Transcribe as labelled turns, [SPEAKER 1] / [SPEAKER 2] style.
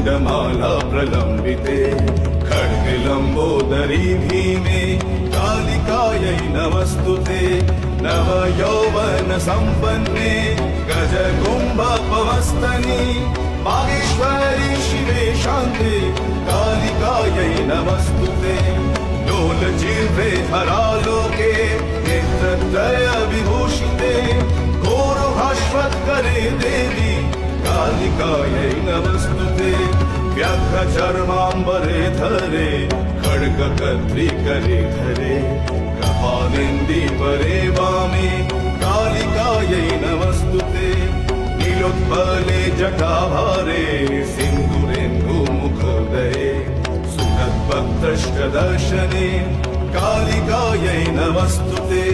[SPEAKER 1] मुण्डमाला प्रलम्बिते खड्गे लम्बोदरी भीमे कालिकायै नमस्तुते नवयौवन सम्पन्ने गजकुम्भपवस्तनि मागेश्वरी शिवे शान्ते कालिकायै नमस्तुते लोलजिह्वे धरालोके नेत्रत्रय विभूषिते घोरभास्वत्करे देवी कालिकायै नमस्तुते व्याघ्रचर्माम्बरे धरे खड्गकर्त्री करे धरे कपालेन्दीवरे वामे कालिकायै नमस्तुते नीलोत्पले जटाभारे सिन्दूरेन्दुमुखोदये सुखद्भक्तष्टदर्शने कालिकायै नमस्तुते।